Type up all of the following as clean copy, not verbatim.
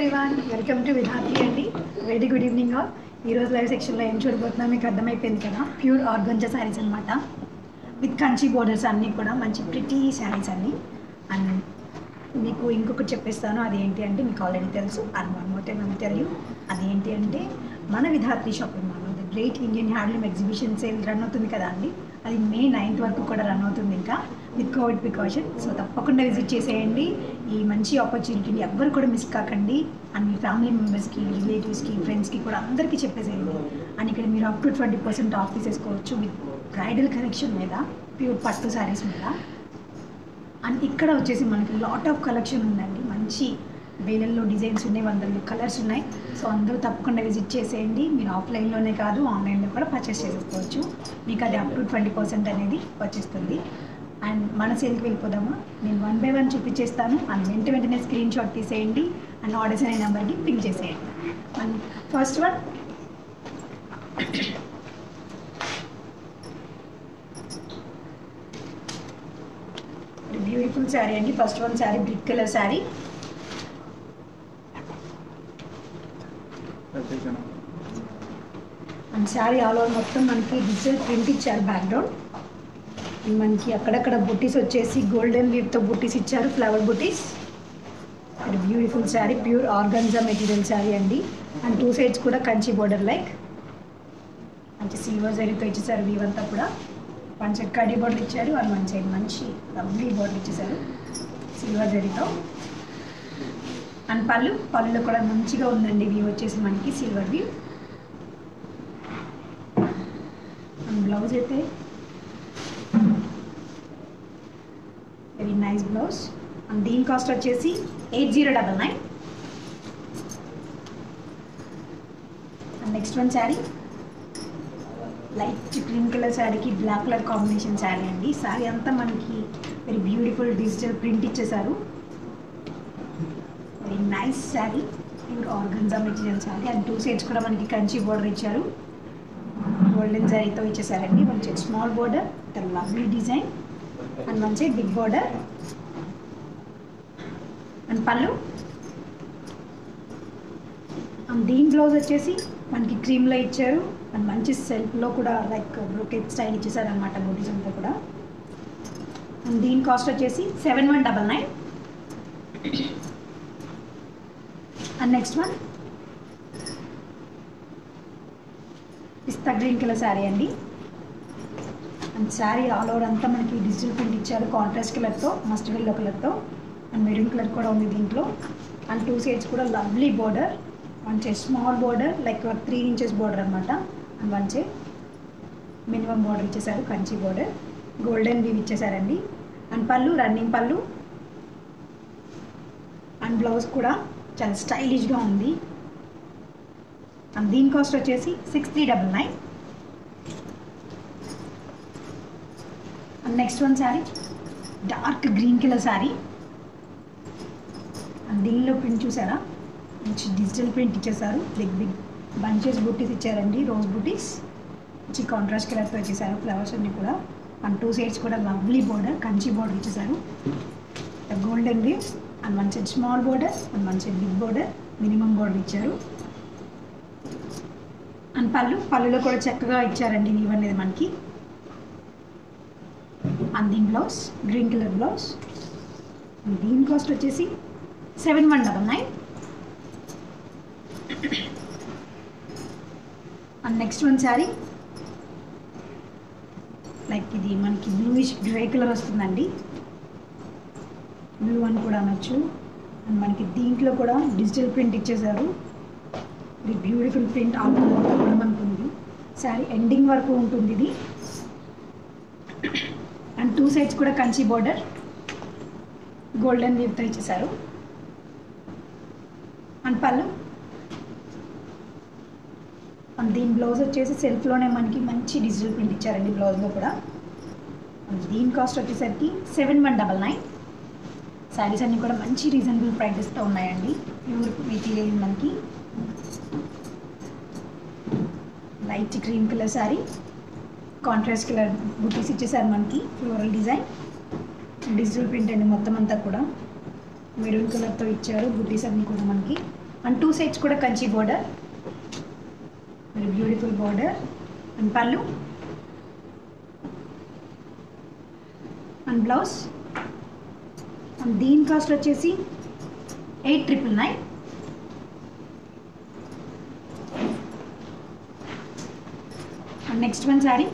Everyone, welcome to Vidhatri అండి. Very good evening all. ఈరోజు live సెక్షన్లో ఏం చూడబోతున్నా మీకు అర్థమైపోయింది కదా. ప్యూర్ ఆర్గంజా శారీస్ అనమాట, విత్ కంచి బోర్డర్స్ అన్నీ కూడా మంచి ప్రిటీ శారీస్ అన్నీ. అండ్ మీకు ఇంకొకటి చెప్పేస్తాను, అదేంటి అంటే మీకు ఆల్రెడీ తెలుసు. And one more time I tell you, అదేంటి అంటే మన విధాత్రి షాపింగ్ మాల్లో the great Indian handloom exhibition sale run అవుతుంది కదా అండి. అది May 9th వరకు కూడా రన్ అవుతుంది, ఇంకా విత్ కోవిడ్ ప్రికాషన్. సో తప్పకుండా విజిట్ చేసేయండి. ఈ మంచి ఆపర్చునిటీని ఎవ్వరు కూడా మిస్ కాకండి. అండ్ మీ ఫ్యామిలీ మెంబర్స్కి, రిలేటివ్స్కి, ఫ్రెండ్స్కి కూడా అందరికీ చెప్పేసేయండి. అండ్ ఇక్కడ మీరు అప్ టు 20% ఆఫ్ తీసేసుకోవచ్చు విత్ బ్రైడల్ కలెక్షన్ మీద, ప్యూర్ పట్టు శారీస్ మీద. అండ్ ఇక్కడ వచ్చేసి మనకి లాట్ ఆఫ్ కలెక్షన్ ఉందండి. మంచి వేలల్లో డిజైన్స్ ఉన్నాయి, వందల్లో కలర్స్ ఉన్నాయి. సో అందరూ తప్పకుండా విజిట్ చేసేయండి. మీరు ఆఫ్లైన్లోనే కాదు, ఆన్లైన్లో కూడా పర్చేస్ చేసుకోవచ్చు. మీకు అది అప్ టు 20% అనేది వచ్చేస్తుంది. అండ్ మన సేల్కి వెళ్ళిపోదామా? నేను 1 by 1 చూపించేస్తాను. అండ్ వెంటనే స్క్రీన్ షాట్ తీసేయండి అండ్ ఆర్డర్స్ అనే నెంబర్కి పింక్ చేసేయండి. And first one beautiful sari అండి. First one sari brick colour sari. And sari all over మొత్తం మనకి డిజిటల్ ప్రింట్ ఇచ్చారు బ్యాక్గ్రౌండ్. మనకి అక్కడక్కడ బుట్టీస్ వచ్చేసి గోల్డెన్ లీవ్తో బుట్టీస్ ఇచ్చారు, ఫ్లవర్ బుట్టీస్. And beautiful sari, pure organza material sari అండి. అండ్ 2 sides కూడా కంచి బోర్డర్ లైక్ మంచి సిల్వర్ జరీతో ఇచ్చేసారు. వీవ్ అంతా కూడా వన్ సైడ్ కడీ బోర్డర్ ఇచ్చారు, అండ్ వన్ సైడ్ మంచి లవ్లీ బోర్డర్ ఇచ్చేసారు సిల్వర్ జరీతో. అండ్ పళ్ళులో కూడా మంచిగా ఉందండి వ్యూ వచ్చేసి మనకి సిల్వర్ వ్యూ. అండ్ బ్లౌజ్ అయితే వెరీ నైస్ బ్లౌజ్. అండ్ దీని కాస్ట్ వచ్చేసి 8099. And next one sari light cream colour శారీకి బ్లాక్ కలర్ కాంబినేషన్ శారీ అండి. శారీ అంతా మనకి వెరీ బ్యూటిఫుల్ డిజిటల్ ప్రింట్ ఇచ్చేసారు. Very nice sari, pure organza material sari. And 2 sides కూడా మనకి కంచి బోర్డర్ ఇచ్చారు, గోల్డెన్ శారీతో ఇచ్చేసారండి. One side small border, lovely design. And one side big border. And పళ్ళు. అండ్ దీని బ్లౌజ్ వచ్చేసి మనకి క్రీమ్లో ఇచ్చారు. అండ్ మంచి సెల్ఫ్లో కూడా లైక్ బ్రోకెట్ స్టైల్ ఇచ్చేసారు అనమాట బోటీస్ అంతా కూడా. అండ్ దీని కాస్ట్ వచ్చేసి 7199. And next one pista green colour sari అండి. అండ్ శారీ ఆల్ ఓవర్ అంతా మనకి డిజిటల్ ప్రింట్ ఇచ్చారు, కాంట్రాస్ట్ కలర్తో, మస్టర్డ్ ఎల్లో కలర్తో. అండ్ మెరూన్ కలర్ కూడా ఉంది దీంట్లో. అండ్ 2 sides కూడా lovely border, one side small border like 3 inches border అనమాట. And one side minimum border ఇచ్చేసారు, కంచి బోర్డర్, గోల్డెన్ వీవ్ ఇచ్చేసారండి. And pallu running pallu. And blouse కూడా చాలా స్టైలిష్గా ఉంది. అండ్ దీని కాస్ట్ వచ్చేసి 6399. And next one sari dark green colour sari. And దీనిలో ప్రింట్ చూసారా, మంచి డిజిటల్ ప్రింట్ ఇచ్చేసారు. బిగ్ బంచెస్ బుట్టీస్ ఇచ్చారండి, రోజ్ బుట్టీస్. మంచి కాంట్రాస్ట్ కలర్తో ఇచ్చేసారు ఫ్లవర్స్ అన్నీ కూడా. అండ్ 2 sides కూడా లవ్లీ బోర్డర్, కంచి బోర్డర్ ఇచ్చేసారు, golden weave. And one side small border, and one side big border, minimum border ఇచ్చారు. అండ్ పళ్ళులో కూడా చక్కగా ఇచ్చారండి వీవ్ అనేది మనకి. అండ్ దీని blouse green colour blouse. And దీని కాస్ట్ వచ్చేసి 7199. And next one sari like ఇది మనకి బ్లూయిష్ గ్రే కలర్ వస్తుందండి, బ్లూ అని కూడా అనొచ్చు. అండ్ మనకి దీంట్లో కూడా డిజిటల్ ప్రింట్ ఇచ్చేసారు, ఇది బ్యూటిఫుల్ ప్రింట్ ఆల్ ఓవర్ కూడా మనకు ఉంది. శారీ ఎండింగ్ వరకు ఉంటుంది ఇది. అండ్ 2 sides కూడా కంచి బోర్డర్, గోల్డెన్ వీవ్తో ఇచ్చేసారు. అండ్ పళ్ళు. అండ్ దీని బ్లౌజ్ వచ్చేసి సెల్ఫ్లోనే మనకి మంచి డిజిటల్ ప్రింట్ ఇచ్చారండి బ్లౌజ్లో కూడా. అండ్ దీని కాస్ట్ వచ్చేసరికి 7199. శారీస్ అన్నీ కూడా మంచి రీజనబుల్ ప్రైజెస్తో ఉన్నాయండి. ప్యూర్ మెటీరియల్ మనకి light cream colour sari, contrast colour బుటీస్ ఇచ్చేసారు మనకి, ఫ్లోరల్ డిజైన్, డిజిటల్ ప్రింట్ అండి మొత్తం అంతా కూడా. మెరూన్ కలర్తో ఇచ్చారు బుటీస్ అన్నీ కూడా మనకి. అండ్ 2 సైడ్స్ కూడా Kanchi border, very beautiful border. And పళ్ళు అండ్ బ్లౌజ్. అండ్ దీని కాస్ట్ వచ్చేసి 8,999. And next one sari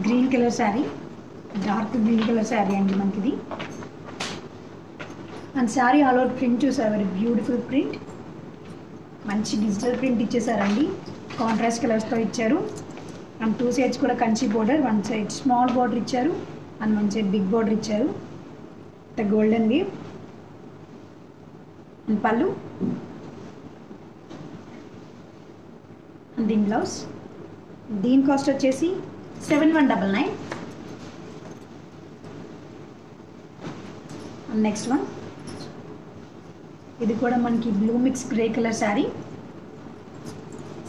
green colour sari, dark green colour sari అండి మనకిది. And sari all over print చూసారు, వెరీ బ్యూటిఫుల్ ప్రింట్, మంచి డిజిటల్ ప్రింట్ ఇచ్చేసారండి, కాంట్రాస్ట్ కలర్స్తో ఇచ్చారు. అండ్ 2 సైడ్స్ కూడా Kanchi border, 1 side small border ఇచ్చారు అండ్ 1 సైడ్ బిగ్ బోర్డర్ ఇచ్చారు, ద గోల్డెన్ వీవ్. అండ్ పళ్ళు అండ్ దీని బ్లౌజ్. దీని కాస్ట్ వచ్చేసి 7,199. అండ్ నెక్స్ట్ వన్ ఇది కూడా మనకి blue mix grey colour sari.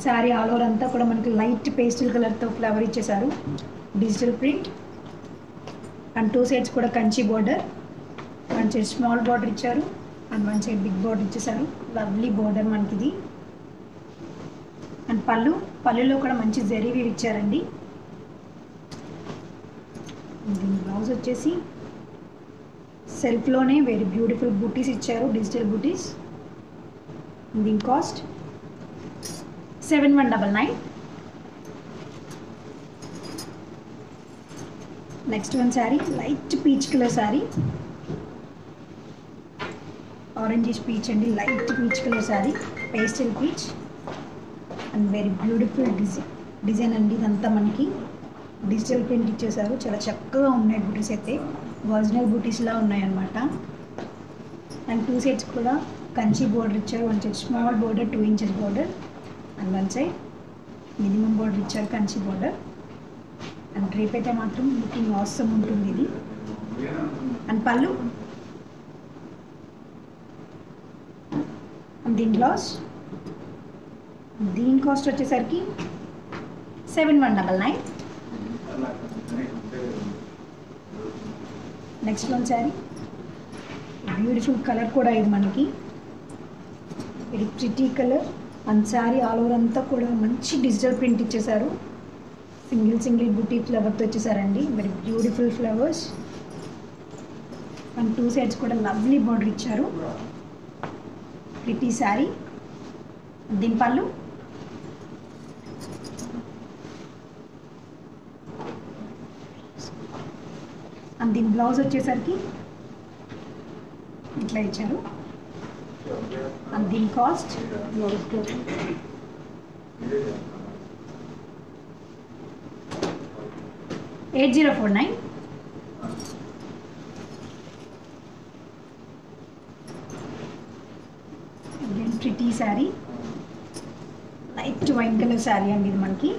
Sari all over అంతా కూడా మనకి లైట్ పేస్టల్ కలర్తో ఫ్లవర్ ఇచ్చేసారు, డిజిటల్ ప్రింట్. అండ్ 2 సైడ్స్ కూడా Kanchi border, 1 side small border ఇచ్చారు అండ్ 1 సైడ్ బిగ్ బోర్డర్ ఇచ్చేసారు, లవ్లీ బోర్డర్ మనకిది. అండ్ పళ్ళులో కూడా మంచి జరీ వీవ్ ఇచ్చారండి. దీని బ్లౌజ్ వచ్చేసి సెల్ఫ్లోనే వెరీ బ్యూటిఫుల్ బూటీస్ ఇచ్చారు, డిజిటల్ బూటీస్. దీని cost 7,199. Next one sari light peach colour sari, orangish peach అండి, light peach colour sari, pastel peach and very beautiful design అండి. ఇదంతా మనకి డిజిటల్ ప్రింట్ ఇచ్చేసారు, చాలా చక్కగా ఉన్నాయి బూటీస్ అయితే, ఒరిజినల్ బూటీస్లా ఉన్నాయన్నమాట. అండ్ 2 సైడ్స్ కూడా కంచి బోర్డర్ ఇచ్చారు, 1 side small border 2 inches border and 1 side minimum border ఇచ్చారు కంచి బోర్డర్. అండ్ డ్రేప్ అయితే మాత్రం లుకింగ్ ఆసమ్ ఉంటుంది ఇది. అండ్ పళ్ళు అండ్ దీని బ్లౌజ్. దీని కాస్ట్ వచ్చేసరికి 7,199. Next one sari beautiful colour కూడా ఇది మనకి, very pretty colour. And sari all over అంతా కూడా మంచి డిజిటల్ ప్రింట్ ఇచ్చేసారు, సింగిల్ బూటీ ఫ్లవర్తో వచ్చేసారండి, very beautiful flowers. And 2 sides కూడా లవ్లీ బోర్డర్ ఇచ్చారు, ప్రిటీ శారీ. దీని పళ్ళు అండ్ దీని బ్లౌజ్ వచ్చేసరికి ఇట్లా ఇచ్చారు. అండ్ దీని cost 8,049. Again pretty sari, light wine colour sari అండి ఇది మనకి.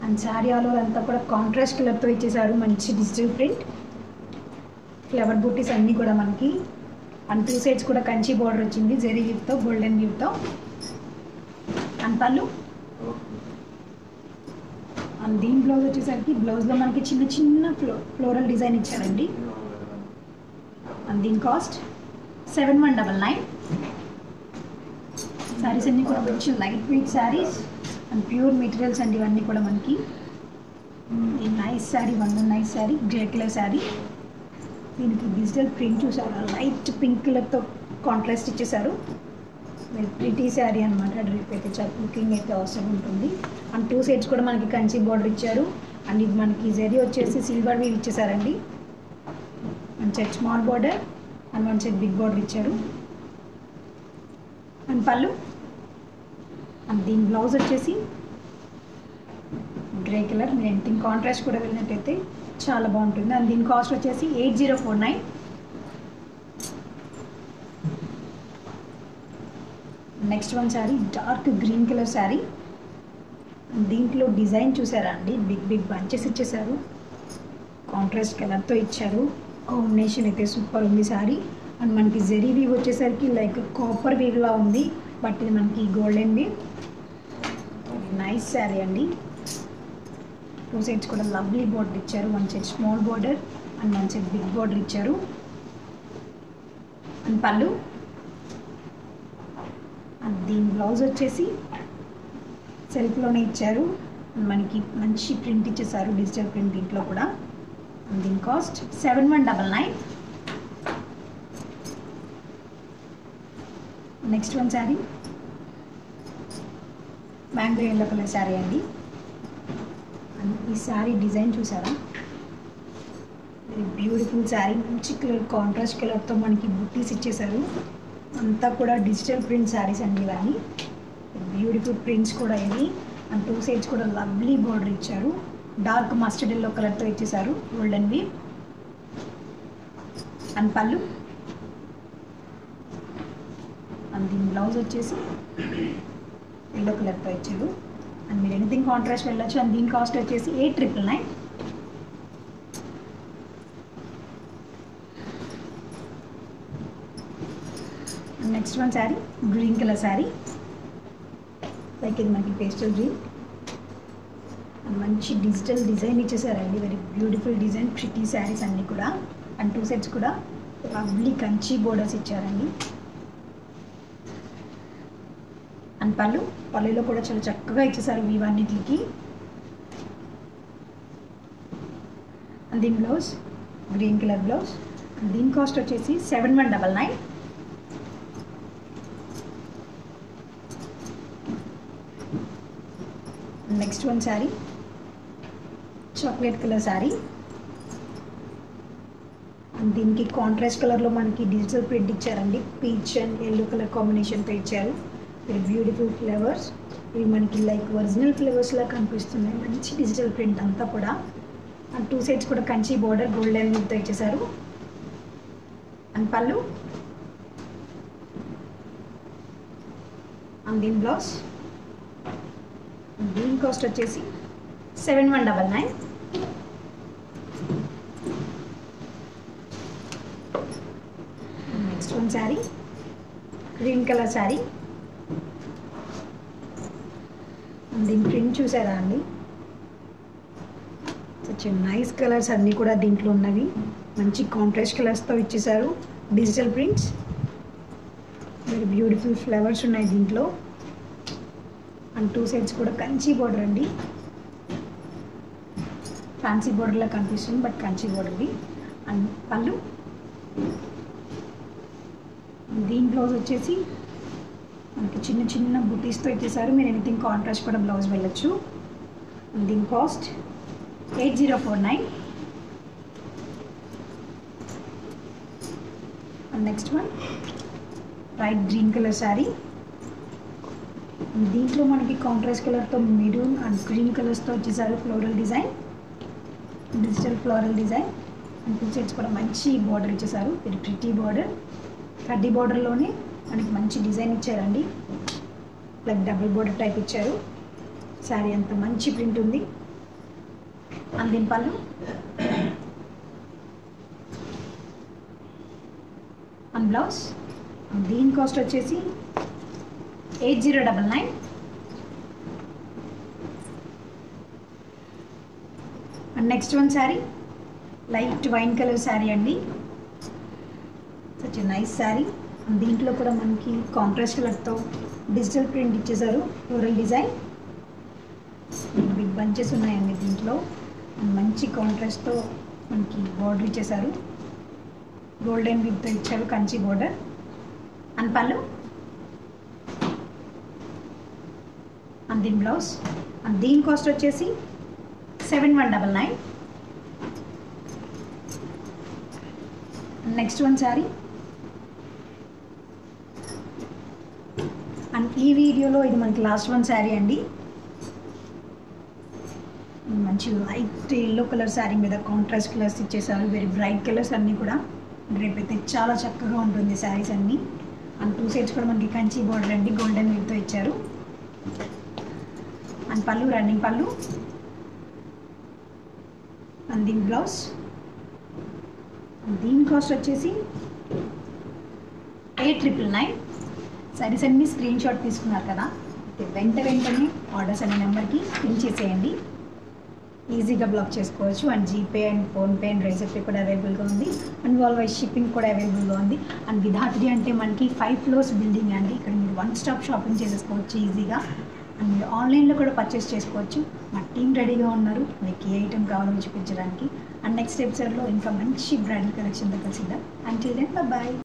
అండ్ శారీ ఆల్ ఓవర్ అంతా కూడా కాంట్రాస్ట్ కలర్తో ఇచ్చేసారు, మంచి డిజిటల్ ప్రింట్, ఫ్లవర్ బూటీస్ అన్నీ కూడా మనకి. అండ్ 2 సైడ్స్ కూడా కంచి బోర్డర్ వచ్చింది, జెరీ వీవ్తో, గోల్డెన్ వీవ్తో. అండ్ పళ్ళు అండ్ దీని బ్లౌజ్ వచ్చేసరికి బ్లౌజ్లో మనకి చిన్న ఫ్లోరల్ డిజైన్ ఇచ్చారండి. అండ్ దీని కాస్ట్ 7,199. శారీస్ అన్నీ కూడా మంచి light weight saris and pure materials అండి ఇవన్నీ కూడా మనకి. ఈ nice sari, one nice sari, grey colour sari. దీనికి డిజిటల్ ప్రింట్ చూసారు, లైట్ పింక్ కలర్తో కాంట్రాస్ట్ ఇచ్చేసారు, వెరీ ప్రిటీ శారీ అనమాట. డ్రేప్ అయితే చాలా లుకింగ్ అయితే అవసరం ఉంటుంది. అండ్ 2 సైడ్స్ కూడా మనకి కంచి బోర్డర్ ఇచ్చారు. అండ్ ఇది మనకి జరీ వచ్చేసి సిల్వర్ వీవ్ ఇచ్చేసారండి. 1 side small border and 1 side big border ఇచ్చారు. అండ్ పళ్ళు అండ్ దీని బ్లౌజ్ వచ్చేసి గ్రే కలర్, మీరు ఎనీథింగ్ కాంట్రాస్ట్ కూడా వెళ్ళినట్టయితే చాలా బాగుంటుంది. అండ్ దీని కాస్ట్ వచ్చేసి 8,049. Next one sari dark green colour sari. దీంట్లో డిజైన్ చూసారా అండి, బిగ్ బంచెస్ ఇచ్చేసారు, కాంట్రాస్ట్ కలర్తో ఇచ్చారు, కాంబినేషన్ అయితే సూపర్ ఉంది శారీ. అండ్ మనకి జెరీ వీవ్ వచ్చేసరికి లైక్ కాపర్ వీవ్లా ఉంది, బట్ ఇది మనకి గోల్డెన్ వీవ్. నైస్ శారీ అండి. 2 సైడ్స్ కూడా లవ్లీ బోర్డర్ ఇచ్చారు, 1 side small border and 1 side big border ఇచ్చారు. అండ్ పళ్ళు. అండ్ దీని బ్లౌజ్ వచ్చేసి సెల్ఫ్లోనే ఇచ్చారు. మనకి మంచి ప్రింట్ ఇచ్చేసారు, డిజిటల్ ప్రింట్ దీంట్లో కూడా. అండ్ దీని cost 7199. Next one sari mango yellow colour sari అండి. అండ్ ఈ శారీ డిజైన్ చూసారా, వెరీ బ్యూటిఫుల్ శారీ. మంచి కలర్, కాంట్రాస్ట్ కలర్తో మనకి బుట్టీస్ ఇచ్చేసారు. అంతా కూడా డిజిటల్ ప్రింట్ శారీస్ అండి ఇవన్నీ. బ్యూటిఫుల్ ప్రింట్స్ కూడా ఇవి. అండ్ 2 సైడ్స్ కూడా లవ్లీ బార్డర్ ఇచ్చారు. డార్క్ మస్టర్డ్ ఎల్లో కలర్తో ఇచ్చేసారు, గోల్డెన్ వీవ్. అండ్ పళ్ళు. అండ్ దీని బ్లౌజ్ వచ్చేసి ఎల్లో కలర్తో ఇచ్చారు. అండ్ మీరు ఎనీథింగ్ కాంట్రాస్ట్ వెళ్ళొచ్చు. అండ్ దీని కాస్ట్ వచ్చేసి 8999. Next one sari green colour sari. Like ఇది మనకి పేస్టల్ గ్రీన్. మంచి డిజిటల్ డిజైన్ ఇచ్చేసారండి, very beautiful design. Pretty saris అన్నీ కూడా. అండ్ 2 సెట్స్ కూడా లవ్లీ కంచి బోర్డర్స్ ఇచ్చారండి. అండ్ పళ్ళులో కూడా చాలా చక్కగా ఇచ్చేసారు ఇవన్నిటికి. అండ్ దీని blouse green colour blouse. And దీని కాస్ట్ వచ్చేసి 7199. Next one sari chocolate colour sari. దీనికి కాంట్రాస్ట్ కలర్లో మనకి డిజిటల్ ప్రింట్ ఇచ్చారండి. పీచ్ అండ్ ఎల్లో కలర్ కాంబినేషన్తో ఇచ్చారు. Very beautiful flavours. ఇవి మనకి లైక్ ఒరిజినల్ ఫ్లేవర్స్లా కనిపిస్తున్నాయి. మంచి డిజిటల్ ప్రింట్ అంతా కూడా. అండ్ 2 సైడ్స్ కూడా కంచి బోర్డర్ గోల్డెన్ వీవ్తో ఇచ్చేసారు. అండ్ పళ్ళు. అండ్ దీని బ్లౌజ్. దీని కాస్ట్ వచ్చేసి 7199. Next one sari green colour sari. దీని ప్రింట్ చూసారా అండి, సచ్ నైస్ కలర్స్ అన్నీ కూడా దీంట్లో ఉన్నవి. మంచి కాంట్రాస్ట్ కలర్స్తో ఇచ్చేసారు digital prints. Very beautiful flowers ఉన్నాయి దీంట్లో. అండ్ 2 సైడ్స్ కూడా కంచి బోర్డర్ అండి. ఫ్యాన్సీ బోర్డర్లా కనిపిస్తుంది, బట్ కంచి బోర్డర్ది. అండ్ పళ్ళు. దీని బ్లౌజ్ వచ్చేసి మనకి చిన్న చిన్న బుటీస్తో ఇచ్చేసారు. మీరు ఎనీథింగ్ కాంట్రాస్ట్ కూడా బ్లౌజ్ వెళ్ళొచ్చు. దీని cost 8049. And next one light green colour sari. దీంట్లో మనకి కాంట్రాస్ట్ కలర్తో మెరూన్ అండ్ గ్రీన్ కలర్స్తో వచ్చేసారు floral design, digital floral design. And 2 sides కూడా మంచి బార్డర్ ఇచ్చేసారు, వెరీ ప్రిటీ బార్డర్. 30 బార్డర్లోనే మనకి మంచి డిజైన్ ఇచ్చారండి, లైక్ డబుల్ బార్డర్ టైప్ ఇచ్చారు. శారీ అంత మంచి ప్రింట్ ఉంది. అండ్ దీని పళ్ళు. And blouse. దీని కాస్ట్ వచ్చేసి 8099. And next one sari light wine colour sari అండి. Such nice sari. దీంట్లో కూడా మనకి కాంట్రాస్ట్ కలర్తో డిజిటల్ ప్రింట్ ఇచ్చేసారు, ఫ్లోరల్ డిజైన్. బిగ్ బంచెస్ ఉన్నాయండి దీంట్లో. మంచి కాంట్రాస్ట్తో మనకి బార్డర్ ఇచ్చేసారు, గోల్డెన్ వీవ్తో ఇచ్చారు కంచి బార్డర్. అండ్ పళ్ళు. అండ్ దీని బ్లౌజ్. అండ్ దీని కాస్ట్ వచ్చేసి 7199. Next one sari. అండ్ ఈ వీడియోలో ఇది మనకి లాస్ట్ వన్ శారీ అండి. మంచి లైట్ ఎల్లో కలర్ శారీ మీద కాంట్రాస్ట్ కలర్స్ ఇచ్చేసారు, వెరీ బ్రైట్ కలర్స్ అన్నీ కూడా. రేపైతే చాలా చక్కగా ఉంటుంది శారీస్ అన్నీ. అండ్ 2 సైడ్స్ కూడా మనకి కంచి బార్డర్ అండి, గోల్డెన్ వీవ్తో ఇచ్చారు. And pallu, running pallu. And దీని బ్లౌజ్. దీని కాస్ట్ వచ్చేసి 8999. శారీస్ అన్నీ స్క్రీన్ షాట్ తీసుకున్నారు కదా, వెంటనే ఆర్డర్స్ అనే నెంబర్కి ఫిల్ చేసేయండి. ఈజీగా బ్లాక్ చేసుకోవచ్చు. And GPay and PhonePe and recipe కూడా అవైలబుల్గా ఉంది. అండ్ వాల్ వైజ్ షిప్పింగ్ కూడా అవైలబుల్గా ఉంది. అండ్ విధాత్రి అంటే మనకి 5 ఫ్లోర్స్ బిల్డింగ్ అండి. ఇక్కడ మీరు వన్ స్టాప్ షాపింగ్ చేసేసుకోవచ్చు ఈజీగా. అండ్ మీరు ఆన్లైన్లో కూడా పర్చేస్ చేసుకోవచ్చు. మా టీం రెడీగా ఉన్నారు మీకు ఏ ఐటమ్ కావాలో చూపించడానికి. అండ్ నెక్స్ట్ ఎపిసోడ్లో ఇంకా మంచి బ్రైడల్ కలెక్షన్తో కలిసిద్దాం. Until then bye.